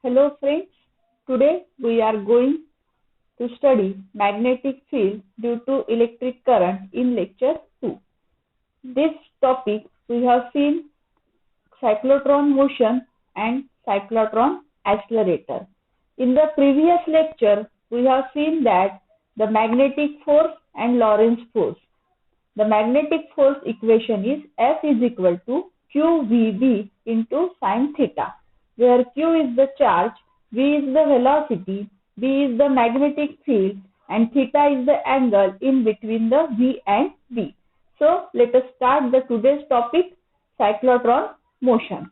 Hello friends, today we are going to study magnetic field due to electric current in lecture 2. This topic we have seen cyclotron motion and cyclotron accelerator. In the previous lecture we have seen that the magnetic force and Lorentz force. The magnetic force equation is F is equal to QVB into sine theta, where Q is the charge, V is the velocity, B is the magnetic field, and theta is the angle in between the V and B. So let us start the today's topic, cyclotron motion.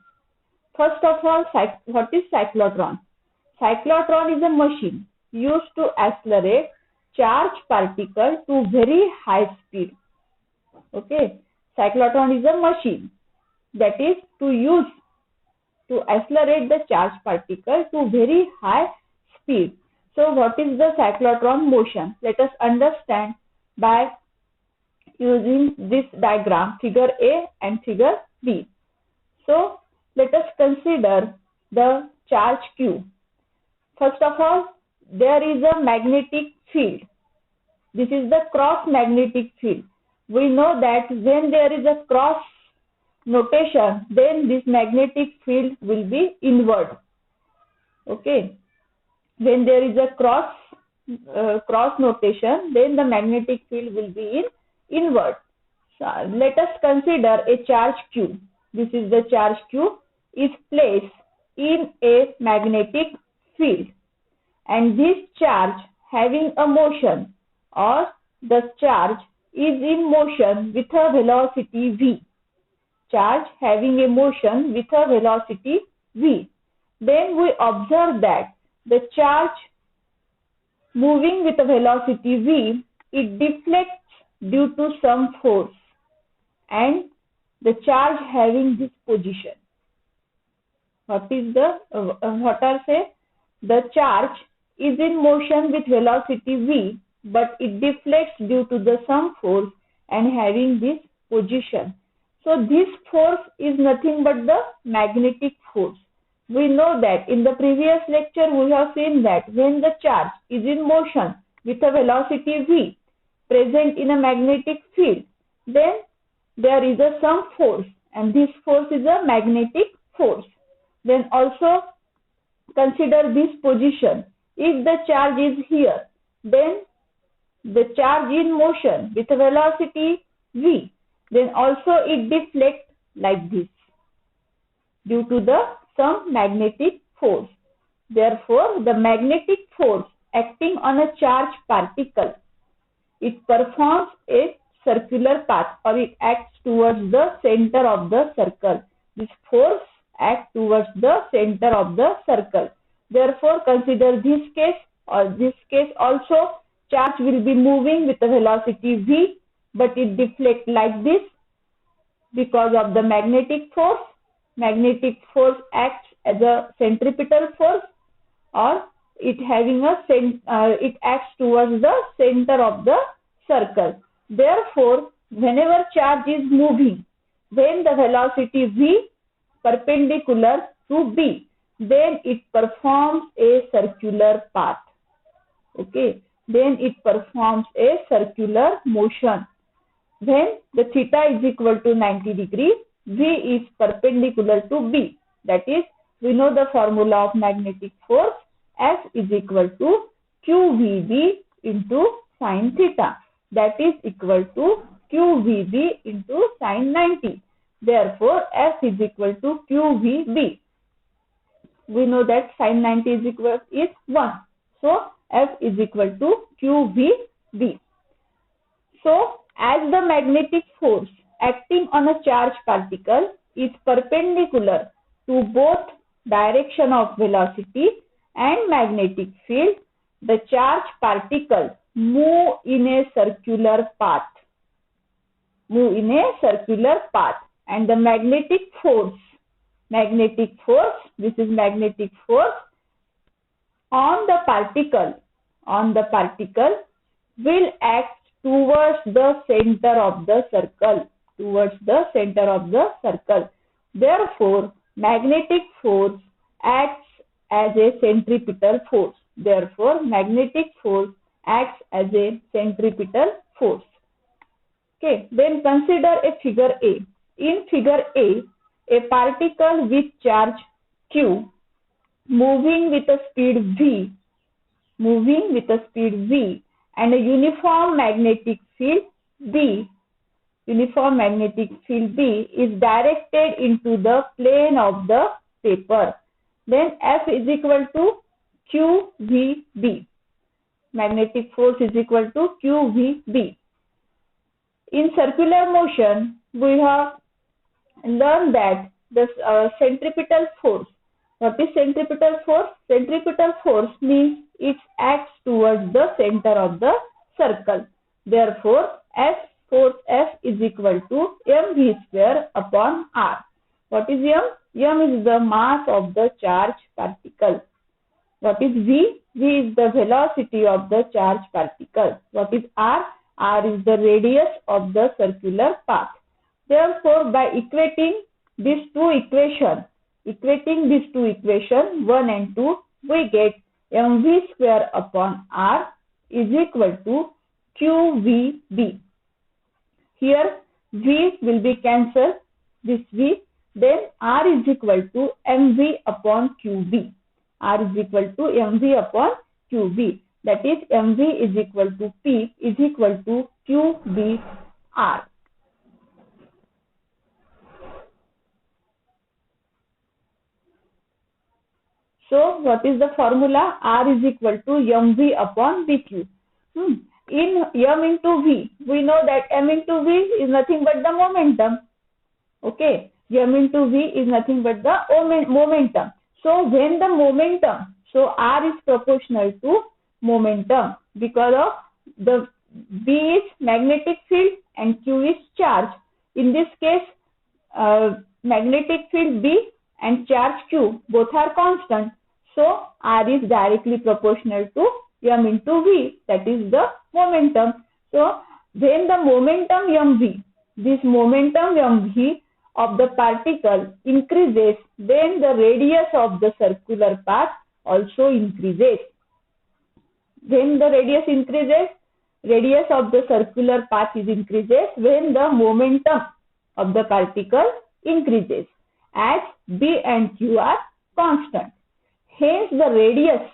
First of all, what is cyclotron? Cyclotron is a machine used to accelerate charged particle to very high speed. Okay, cyclotron is a machine that is used to accelerate the charged particle to very high speed. So what is the cyclotron motion? Let us understand by using this diagram, figure A and figure B. So let us consider the charge Q. First of all, there is a magnetic field. This is the cross magnetic field. We know that when there is a cross notation, then this magnetic field will be inward. Okay. When there is a cross notation, then the magnetic field will be inward. So let us consider a charge Q. This is the charge Q is placed in a magnetic field, and this charge having a motion, or the charge is in motion with a velocity v. Charge having a motion with a velocity v. Then we observe that the charge moving with a velocity v, it deflects due to some force, and the charge having this position. What are say? The charge is in motion with velocity v, but it deflects due to the some force and having this position. So this force is nothing but the magnetic force. We know that in the previous lecture we have seen that when the charge is in motion with a velocity v present in a magnetic field, then there is a some force, and this force is a magnetic force. Then also consider this position. If the charge is here, then the charge in motion with a velocity v, then also it deflects like this due to the some magnetic force. Therefore, the magnetic force acting on a charged particle, it performs a circular path, or it acts towards the center of the circle. This force acts towards the center of the circle. Therefore, consider this case, or this case also, charge will be moving with a velocity v, but it deflects like this because of the magnetic force. Magnetic force acts as a centripetal force, or it acts towards the center of the circle. Therefore, whenever charge is moving, when the velocity v perpendicular to b, then it performs a circular path. Okay, then it performs a circular motion. When the theta is equal to 90 degrees, v is perpendicular to b. That is, we know the formula of magnetic force. F is equal to QVB into sine theta. That is equal to QVB into sine 90. Therefore, F is equal to QVB. We know that sine 90 is 1. So, F is equal to QVB. So, as the magnetic force acting on a charged particle is perpendicular to both direction of velocity and magnetic field, the charged particles move in a circular path. And the magnetic force, this is magnetic force on the particle will act towards the center of the circle. Therefore, magnetic force acts as a centripetal force. Therefore, magnetic force acts as a centripetal force. Okay, then consider a figure A. In figure A particle with charge Q moving with a speed v and a uniform magnetic field B is directed into the plane of the paper. Then F is equal to QVB. Magnetic force is equal to QVB. In circular motion, we have learned that the centripetal force. What is centripetal force? Centripetal force means it acts towards the center of the circle. Therefore, force F is equal to mv square upon r. What is m? M is the mass of the charged particle. What is v? V is the velocity of the charged particle. What is r? R is the radius of the circular path. Therefore, by equating these two equations, 1 and 2, we get mv square upon r is equal to qvb. Here v will be cancelled, this v, then r is equal to mv upon qb. R is equal to mv upon qb. That is mv is equal to p is equal to qbr. So what is the formula? R is equal to mv upon bq. In m into v, we know that m into v is nothing but the momentum. Okay, m into v is nothing but the momentum. So when the momentum, so R is proportional to momentum because of the B is magnetic field and Q is charge. In this case, magnetic field B and charge Q both are constant. So R is directly proportional to m into v, that is the momentum. So when the momentum mv, this momentum mv of the particle increases, then the radius of the circular path also increases. When the radius increases, radius of the circular path is increases when the momentum of the particle increases, as B and Q are constant. Hence, the radius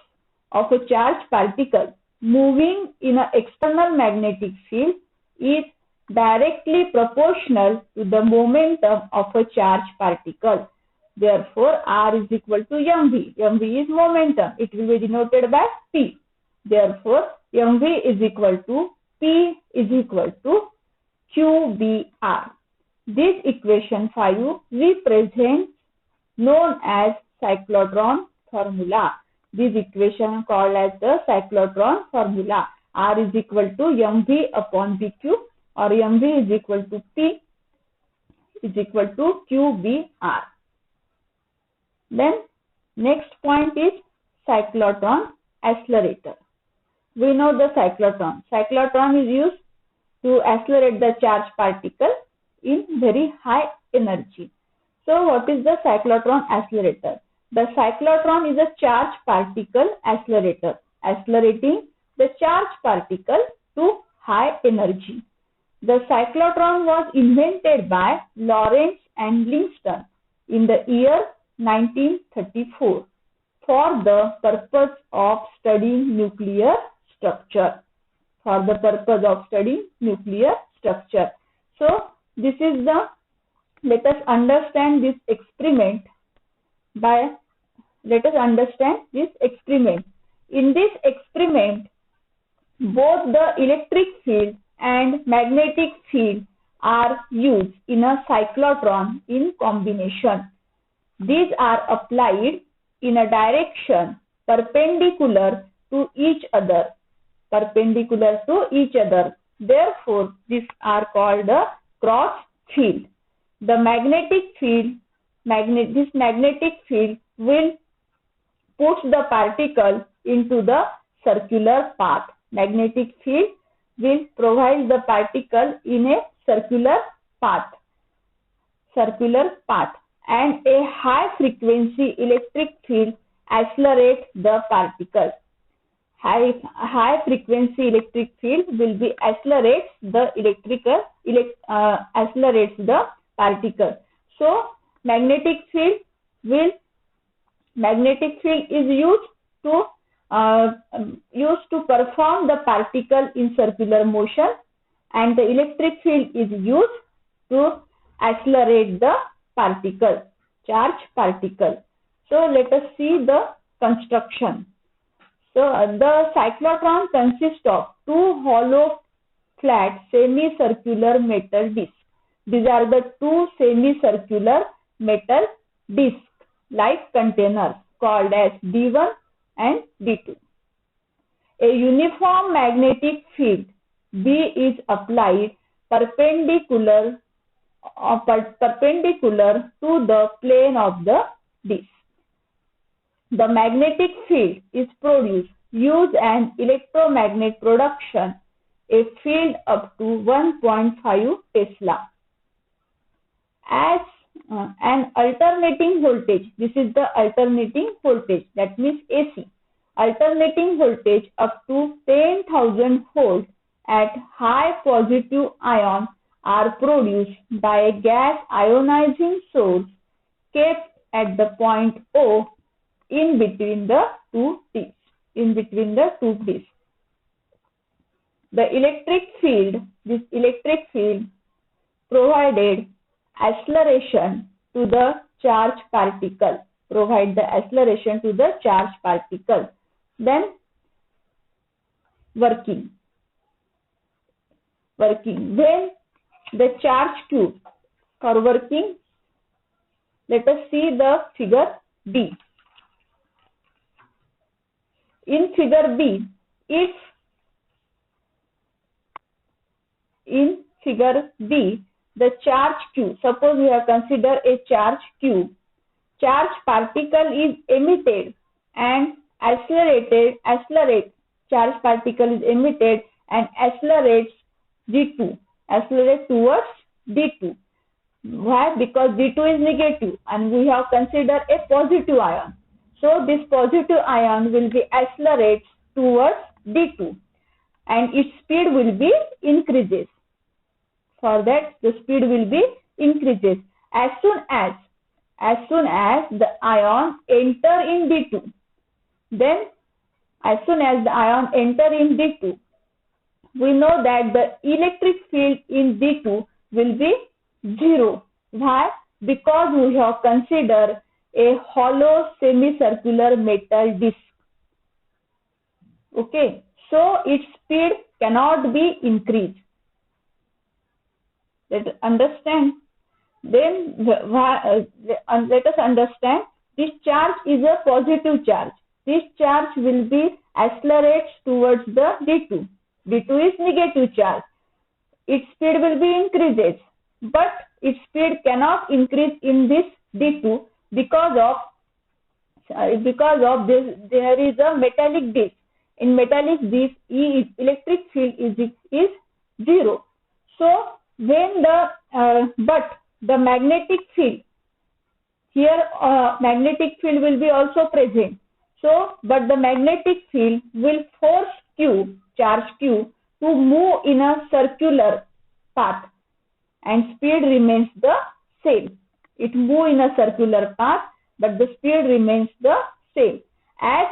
of a charged particle moving in an external magnetic field is directly proportional to the momentum of a charged particle. Therefore, R is equal to mv. Mv is momentum. It will be denoted by P. Therefore, mv is equal to P is equal to QBR. This equation 5 represents known as cyclotron formula. This equation called as the cyclotron formula. R is equal to mv upon bq, or mv is equal to P is equal to QBR. Then next point is cyclotron accelerator. We know the cyclotron. Cyclotron is used to accelerate the charged particle in very high energy. So what is the cyclotron accelerator? The cyclotron is a charged particle accelerator, accelerating the charged particle to high energy. The cyclotron was invented by Lorentz and Lindström in the year 1934 for the purpose of studying nuclear structure. So this is the, let us understand this experiment. In this experiment, both the electric field and magnetic field are used in a cyclotron in combination. These are applied in a direction perpendicular to each other. Therefore, these are called a cross field. The magnetic field, this magnetic field will push the particle into the circular path. Magnetic field will provide the particle in a circular path, and a high frequency electric field accelerate the particle. High frequency electric field will be accelerates the particle. So magnetic field is used to perform the particle in circular motion, and the electric field is used to accelerate the particle, charge particle. So let us see the construction. So the cyclotron consists of two hollow flat semicircular metal discs. These are the two semicircular metal discs like containers called as D1 and D2. A uniform magnetic field B is applied perpendicular to the plane of the disc. The magnetic field is produced use an electromagnet production a field up to 1.5 Tesla. As an alternating voltage, this is the alternating voltage, that means AC. Alternating voltage up to 10,000 volts at high positive ion are produced by a gas ionizing source kept at the point O in between the two discs. The this electric field provided acceleration to the charged particle. Then working. When the charge Q for working, let us see the figure B. In figure B, the charge Q, suppose we have considered a charge Q, charge particle is emitted and charge particle is emitted and accelerates towards D2. Why? Because D2 is negative and we have considered a positive ion. So this positive ion will be accelerates towards D2 and its speed will be increases. For that the speed will be increases as soon as the ion enter in D2. Then as soon as the ion enter in D2, we know that the electric field in D2 will be 0. Why? Because we have considered a hollow semicircular metal disc. Okay, so its speed cannot be increased. Let us understand. Then let us understand this charge is a positive charge. This charge will be accelerates towards the D2. D2 is negative charge. Its speed will be increases, but its speed cannot increase in this D2 because of this. There is a metallic disc. In metallic disc, electric field is 0. So when the magnetic field here, magnetic field will be also present. So, but the magnetic field will force charge Q, to move in a circular path, and speed remains the same. It moves in a circular path, but the speed remains the same. As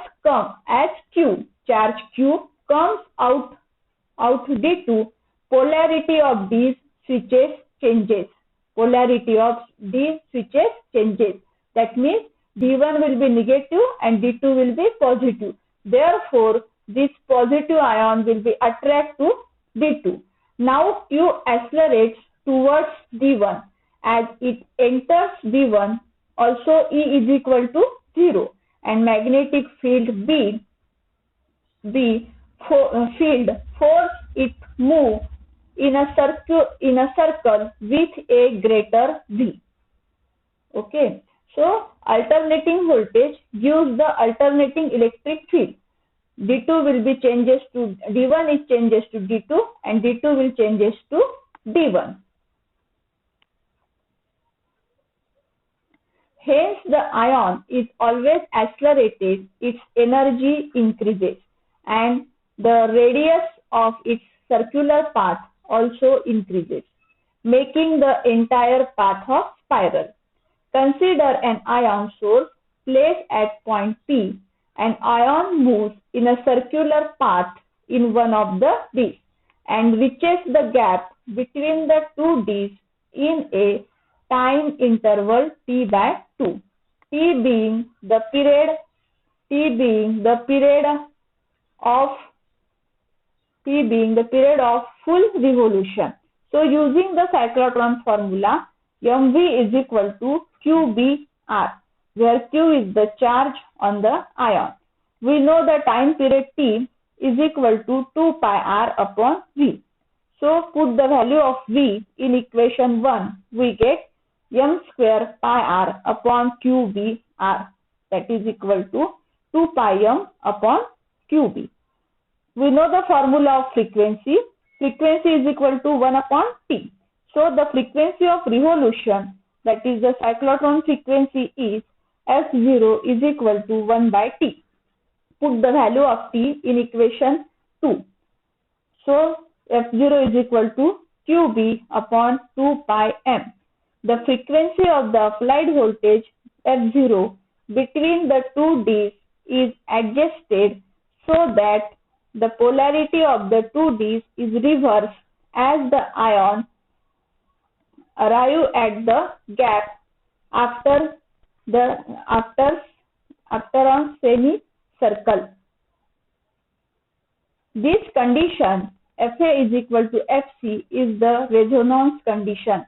charge Q comes out D2, polarity of these switches changes. That means D1 will be negative and D2 will be positive. Therefore, this positive ion will be attracted to D2. Now Q accelerates towards D1. As it enters D1, also E is equal to 0, and magnetic field B force it move in a circle with a greater V. Okay. So alternating voltage gives the alternating electric field. D2 will be changes to D1 is changes to D2 and D2 will changes to D1. Hence, the ion is always accelerated, its energy increases, and the radius of its circular path also increases, making the entire path a spiral. Consider an ion source placed at point P. An ion moves in a circular path in one of the Ds and reaches the gap between the two Ds in a time interval T by 2. T being the period of full revolution. So using the cyclotron formula, mv is equal to qbr, where q is the charge on the ion. We know the time period t is equal to 2 pi r upon v. So put the value of v in equation 1, we get m square pi r upon qb r, that is equal to 2 pi m upon qb. We know the formula of frequency. Frequency is equal to 1 upon t. So the frequency of revolution, that is the cyclotron frequency, is f0 is equal to 1 by t. Put the value of t in equation 2. So f0 is equal to qb upon 2 pi m. The frequency of the applied voltage f0 between the two Ds is adjusted so that the polarity of the two Ds is reversed as the ion arrive at the gap after on semicircle. This condition, Fa is equal to Fc, is the resonance condition.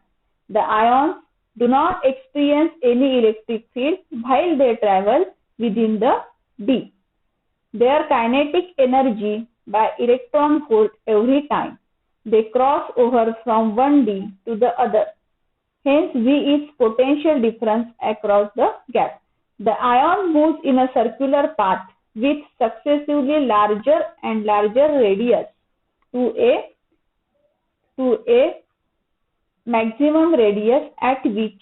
The ions do not experience any electric field while they travel within the D. Their kinetic energy by electron volt every time they cross over from one D to the other. Hence, V is potential difference across the gap. The ion moves in a circular path with successively larger and larger radius to a maximum radius at which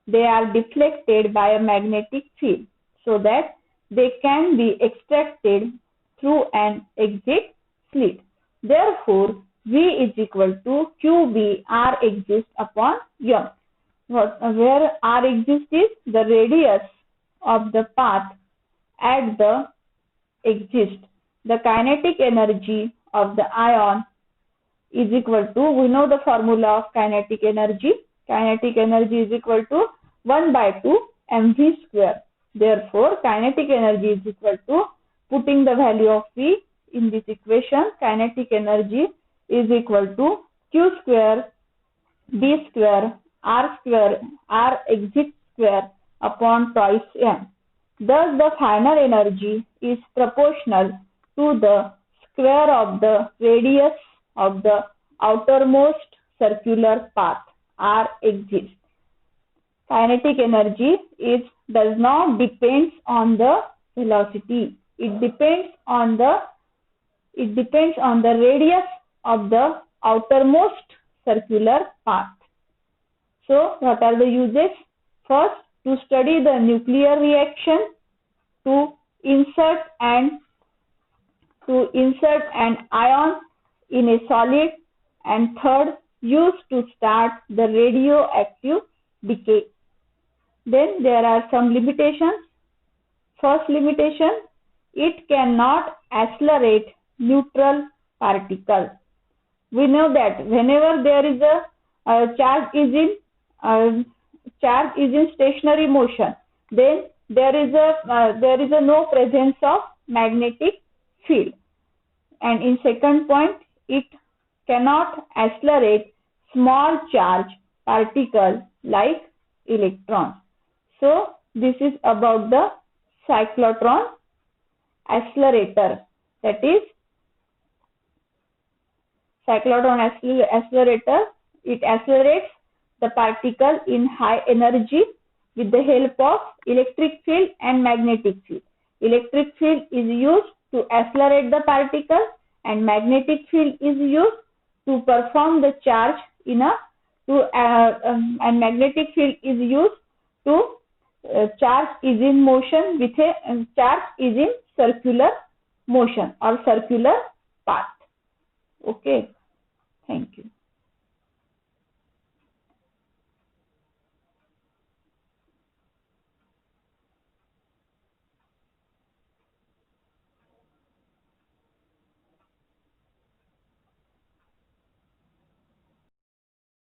they are deflected by a magnetic field, so that they can be extracted through an exit slit. Therefore, V is equal to QB R exist upon M, where R exist is the radius of the path at the exit. The kinetic energy of the ion is equal to, we know the formula of kinetic energy. Kinetic energy is equal to 1 by 2 mv square. Therefore, kinetic energy is equal to, putting the value of V in this equation, kinetic energy is equal to Q square B square R exit square upon twice M. Thus, the final energy is proportional to the square of the radius of the outermost circular path R exists. Kinetic energy does not depend on the velocity. It depends on the radius of the outermost circular path. So, what are the uses? First, to study the nuclear reaction, to insert an ion in a solid, and third, used to start the radioactive decay. Then there are some limitations. First limitation, it cannot accelerate neutral particles. We know that whenever there is a charge is in stationary motion, then there is a no presence of magnetic field. And in second point, it cannot accelerate small charge particles like electrons. So this is about the cyclotron accelerator, that is cyclotron accelerator. It accelerates the particle in high energy with the help of electric field and magnetic field. Electric field is used to accelerate the particle and magnetic field is used to perform the charge and magnetic field is used to charge is in motion with a charge is in circular motion or circular path. Okay, thank you.